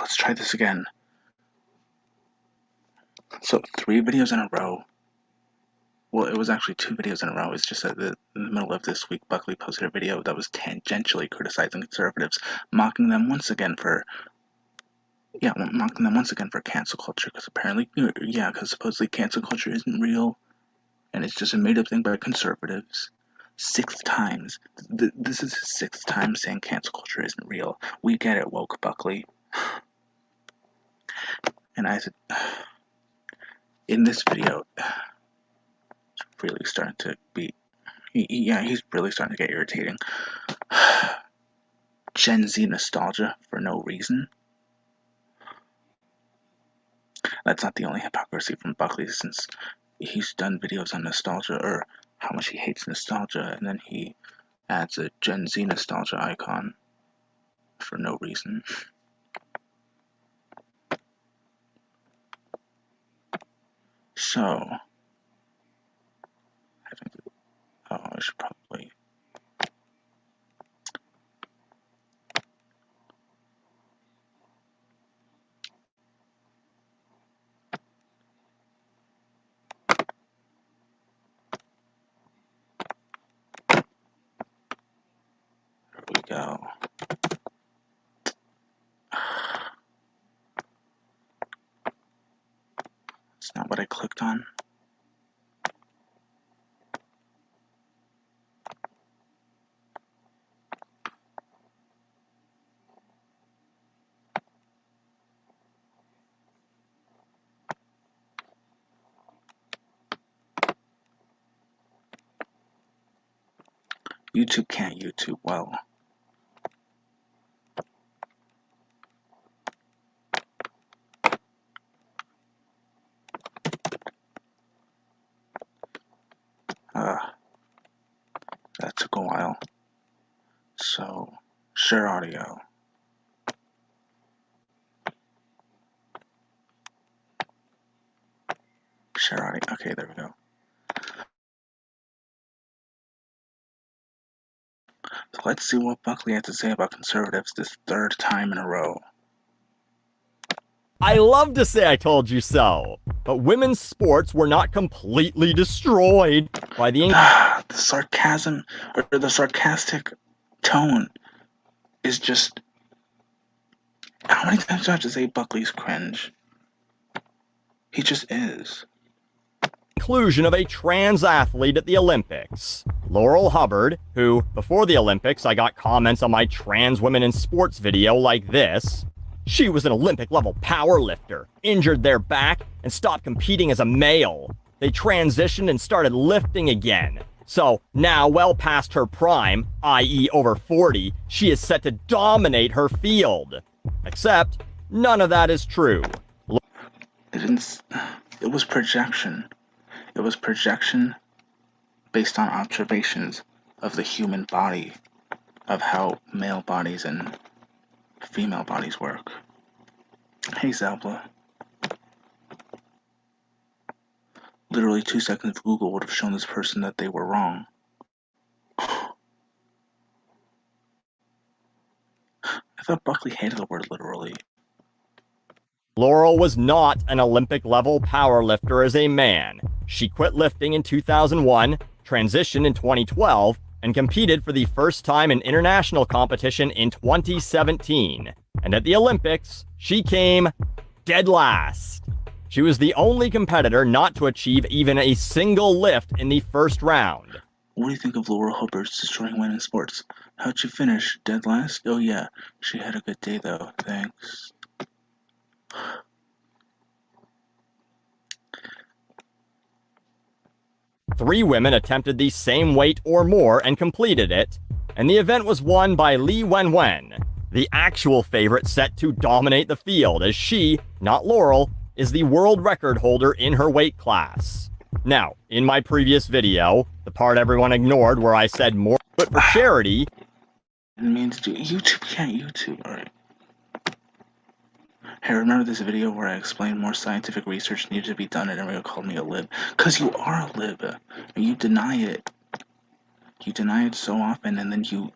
let's try this again. So 3 videos in a row. Well, it was actually 2 videos in a row. It's just that in the middle of this week, Buckley posted a video that was tangentially criticizing conservatives, mocking them once again for cancel culture, because apparently, because supposedly cancel culture isn't real, and it's just a made-up thing by conservatives. 6th times. This is his 6th time saying cancel culture isn't real. We get it, woke Buckley. And I said, in this video, it's really starting to be, he's really starting to get irritating. Gen Z nostalgia for no reason. That's not the only hypocrisy from Buckley, since he's done videos on nostalgia, or how much he hates nostalgia, and then he adds a Gen Z nostalgia icon for no reason. So, I should probably... There we go. It's not what I clicked on. YouTube can't YouTube well. That took a while. So, share audio. Share audio. Okay, there we go. So let's see what Buckley had to say about conservatives this 3rd time in a row. I love to say I told you so, but women's sports were not completely destroyed by the sarcasm, or the sarcastic tone is just... How many times do I have to say Buckley's cringe? He just is. Inclusion of a trans athlete at the Olympics. Laurel Hubbard, who, before the Olympics, I got comments on my trans women in sports video like this. She was an Olympic-level powerlifter, injured their back, and stopped competing as a male. They transitioned and started lifting again. So now, well past her prime, i.e. over 40, she is set to dominate her field. Except, none of that is true. It was projection. It was projection based on observations of the human body, of how male bodies and female bodies work. Hey, Zabla. Literally 2 seconds of Google would have shown this person that they were wrong. I thought Buckley hated the word literally. Laurel was not an Olympic-level powerlifter as a man. She quit lifting in 2001, transitioned in 2012, and competed for the first time in international competition in 2017. And at the Olympics, she came dead last. She was the only competitor not to achieve even a single lift in the first round. What do you think of Laurel Hubbard's destroying women in sports? How'd she finish? Dead last? Oh yeah, she had a good day though, thanks. Three women attempted the same weight or more and completed it, and the event was won by Li Wenwen, the actual favorite set to dominate the field, as she, not Laurel, is the world record holder in her weight class. Now, in my previous video, the part everyone ignored where I said more but for charity... I didn't mean to do YouTube can't YouTube, alright. Hey, remember this video where I explained more scientific research needed to be done and everyone called me a lib? Cause you are a lib. You deny it. You deny it so often, and then you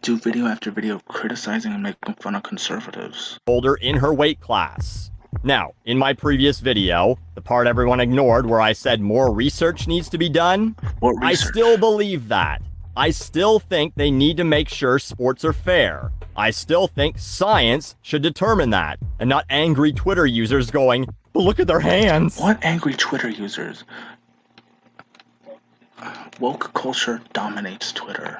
do video after video criticizing and making fun of conservatives. Older in her weight class. Now, in my previous video, the part everyone ignored where I said more research needs to be done, What research? I still believe that. I still think they need to make sure sports are fair. I still think science should determine that, and not angry Twitter users going, but look at their hands. What angry Twitter users? Woke culture dominates Twitter.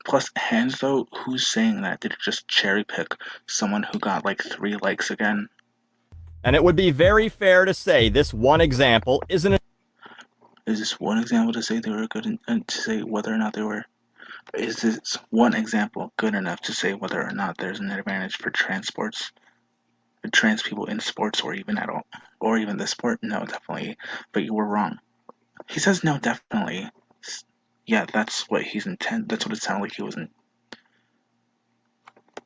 Plus, hands though, who's saying that? Did it just cherry pick someone who got like 3 likes again? And it would be very fair to say this one example isn't a Is this one example to say they were good and to say whether or not they were? Is this one example good enough to say whether or not there's an advantage for trans people in sports, or even at all, or even the sport? No, definitely. But you were wrong. He says no, definitely. Yeah, that's what he's intent. That's what it sounded like he was.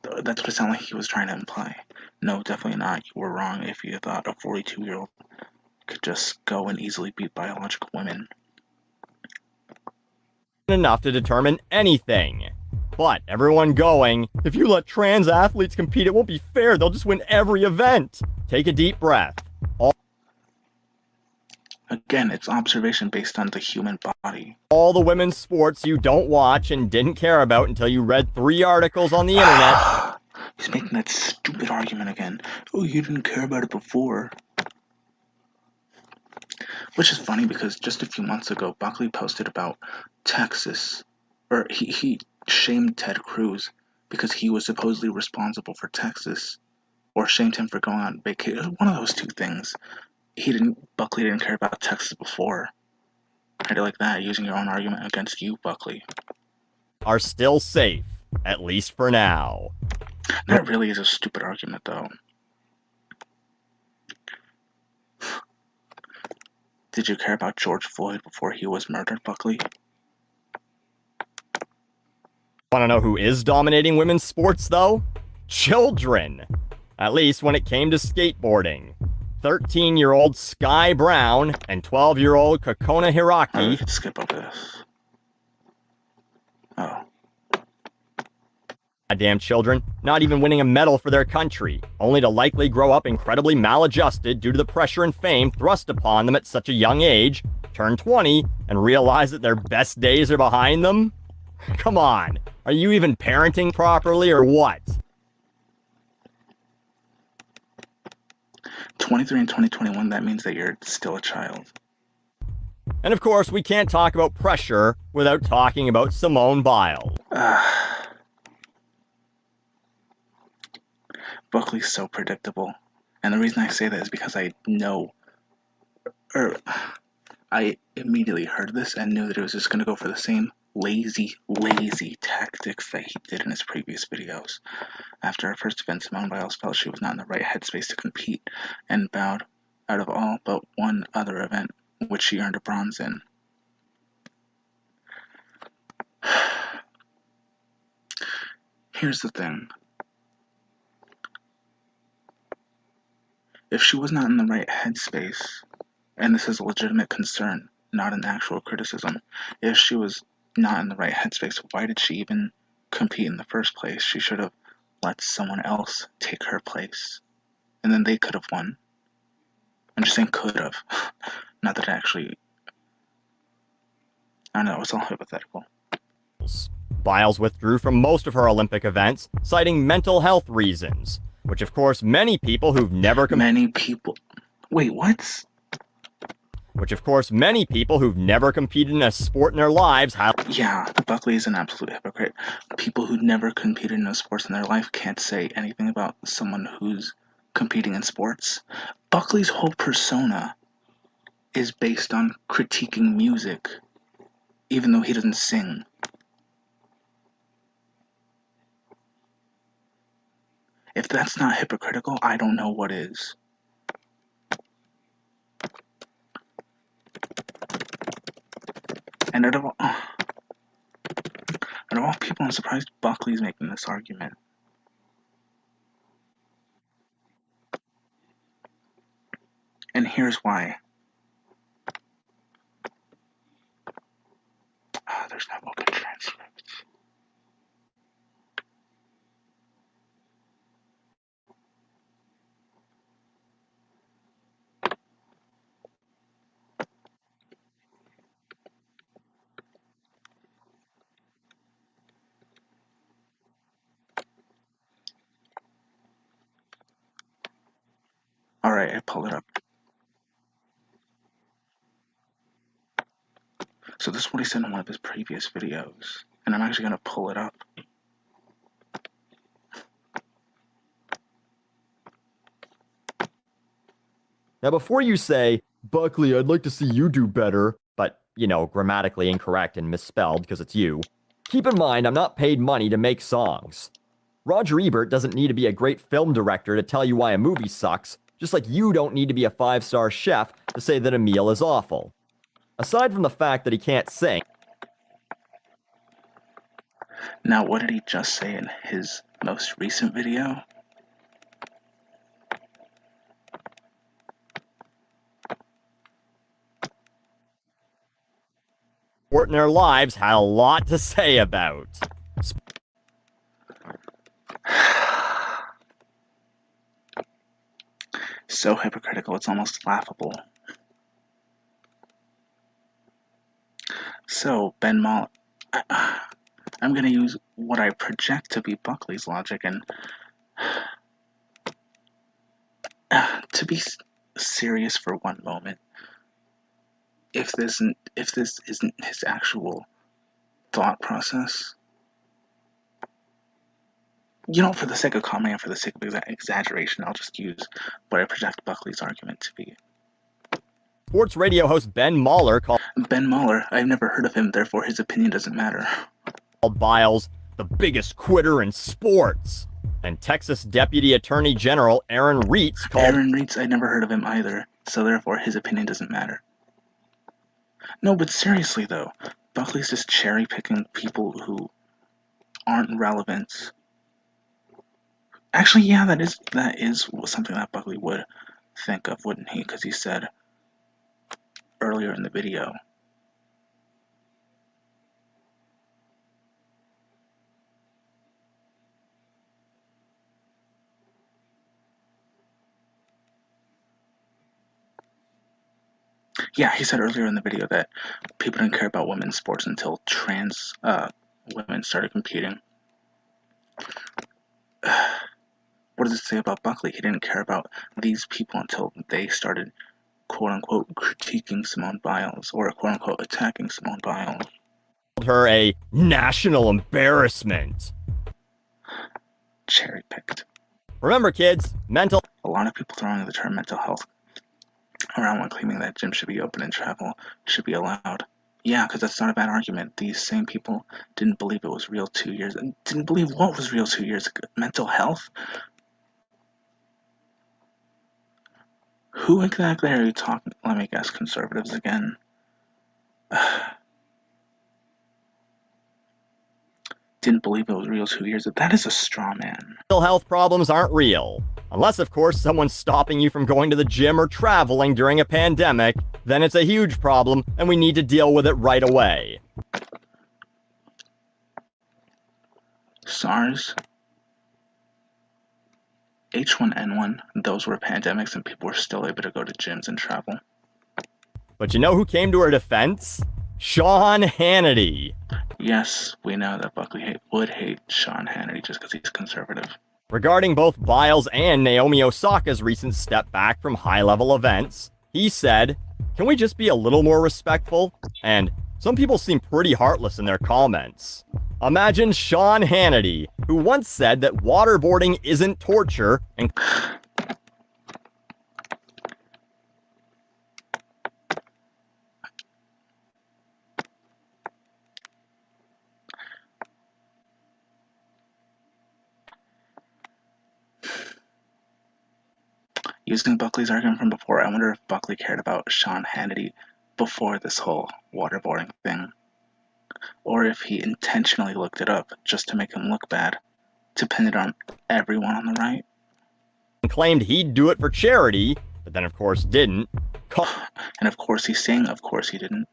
That's what it sounded like he was trying to imply. No, definitely not. You were wrong if you thought a 42-year-old could just go and easily beat biological women. enough to determine anything. But everyone going, if you let trans athletes compete, it won't be fair. They'll just win every event. Take a deep breath. Again, it's observation based on the human body. All the women's sports you don't watch and didn't care about until you read 3 articles on the internet. He's making that stupid argument again. Oh, you didn't care about it before. Which is funny because just a few months ago, Buckley posted about Texas, or he shamed Ted Cruz because he was supposedly responsible for Texas, or shamed him for going on vacation. One of those two things. Buckley didn't care about Texas before. I like that, using your own argument against you, Buckley. Are still safe, at least for now. That really is a stupid argument, though. Did you care about George Floyd before he was murdered, Buckley? Want to know who is dominating women's sports, though? Children. At least when it came to skateboarding. 13-year-old Sky Brown and 12-year-old Kokona Hiraki. Let's skip over this. Oh. Goddamn children, not even winning a medal for their country, only to likely grow up incredibly maladjusted due to the pressure and fame thrust upon them at such a young age, turn 20, and realize that their best days are behind them? Come on, are you even parenting properly or what? 23 in 2021, that means that you're still a child. And of course, we can't talk about pressure without talking about Simone Biles. Buckley's so predictable. And the reason I say that is because I know, or I immediately heard this and knew that it was just going to go for the same lazy tactics that he did in his previous videos. After our first event, Simone Biles felt she was not in the right headspace to compete and bowed out of all but one other event, which she earned a bronze in. Here's the thing. If she was not in the right headspace, and this is a legitimate concern, not an actual criticism, if she was not in the right headspace, why did she even compete in the first place? She should have let someone else take her place, and then they could have won. I'm just saying could have. Not that actually... I don't know, it's all hypothetical. Biles withdrew from most of her Olympic events, citing mental health reasons, which of course many people who've never Wait, what? Which of course many people who've never competed in a sport in their lives have. Yeah, Buckley is an absolute hypocrite. People who never competed in a sport in their life can't say anything about someone who's competing in sports. Buckley's whole persona is based on critiquing music, even though he doesn't sing. If that's not hypocritical, I don't know what is. And out of all people, I'm surprised Buckley's making this argument. And here's why. there's no open transcripts. Alright, I pulled it up. So this is what he said in one of his previous videos. And I'm actually going to pull it up. Now, before you say, Buckley, I'd like to see you do better, but, grammatically incorrect and misspelled because it's you, keep in mind I'm not paid money to make songs. Roger Ebert doesn't need to be a great film director to tell you why a movie sucks, just like you don't need to be a 5-star chef to say that a meal is awful. Aside from the fact that he can't sing. Now, what did he just say in his most recent video? Sport in their lives had a lot to say about. So hypocritical, it's almost laughable. So, Ben Mall, I'm going to use what I project to be Buckley's logic and to be serious for one moment. If this isn't his actual thought process, for the sake of comedy and for the sake of exaggeration, I'll just use what I project Buckley's argument to be. Sports radio host Ben Mahler called Ben Mahler, I've never heard of him, therefore his opinion doesn't matter. Biles the biggest quitter in sports. And Texas Deputy Attorney General Aaron Reitz called Aaron Reitz, I'd never heard of him either, so therefore his opinion doesn't matter. No, but seriously though, Buckley's just cherry-picking people who aren't relevant. Actually, yeah, that is something that Buckley would think of, wouldn't he? Because he said earlier in the video. Yeah, he said earlier in the video that people didn't care about women's sports until trans women started competing. What does it say about Buckley? He didn't care about these people until they started, quote-unquote, critiquing Simone Biles, or quote-unquote attacking Simone Biles. Called her a national embarrassment. Cherry-picked. Remember, kids, A lot of people throwing the term mental health around when claiming that gyms should be open and travel should be allowed. Yeah, because that's not a bad argument. These same people didn't believe it was real 2 years. Didn't believe what was real 2 years ago? Mental health? Who exactly are you talking? Let me guess, conservatives again. Didn't believe it was real 2 years ago. That is a straw man. Mental health problems aren't real. Unless, of course, someone's stopping you from going to the gym or traveling during a pandemic, then it's a huge problem, and we need to deal with it right away. SARS, H1N1, those were pandemics and people were still able to go to gyms and travel. But you know who came to her defense? Sean Hannity. Yes, we know that Buckley would hate Sean Hannity just because he's conservative. Regarding both Biles and Naomi Osaka's recent step back from high-level events, he said, "Can we just be a little more respectful?" And some people seem pretty heartless in their comments. Imagine Sean Hannity, who once said that waterboarding isn't torture and using Buckley's argument from before, I wonder if Buckley cared about Sean Hannity before this whole waterboarding thing. Or if he intentionally looked it up just to make him look bad, to pin it on everyone on the right. claimed he'd do it for charity, but then of course didn't. And of course he's saying, of course he didn't.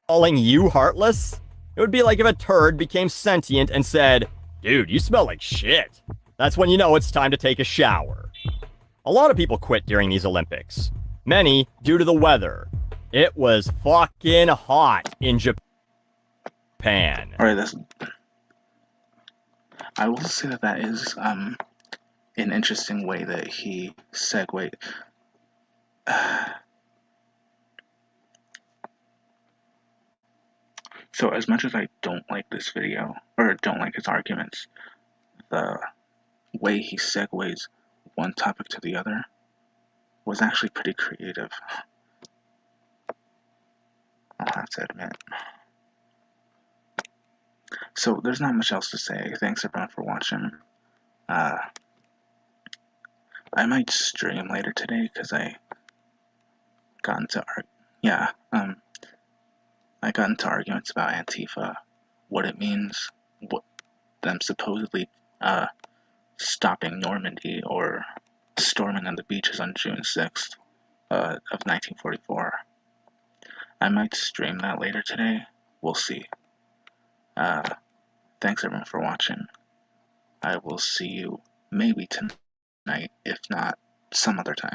Calling you heartless? It would be like if a turd became sentient and said, "Dude, you smell like shit." That's when you know it's time to take a shower. A lot of people quit during these Olympics. Many due to the weather. It was fucking hot in Japan. Alright, I will say that is an interesting way that he segued. So as much as I don't like this video, or don't like his arguments, the way he segues one topic to the other was actually pretty creative. I'll have to admit. So there's not much else to say. Thanks everyone for watching. I might stream later today because I got into I got into arguments about Antifa, what it means, what them supposedly stopping Normandy or storming on the beaches on June 6th of 1944. I might stream that later today. We'll see. Thanks everyone for watching. I will see you maybe tonight, if not some other time.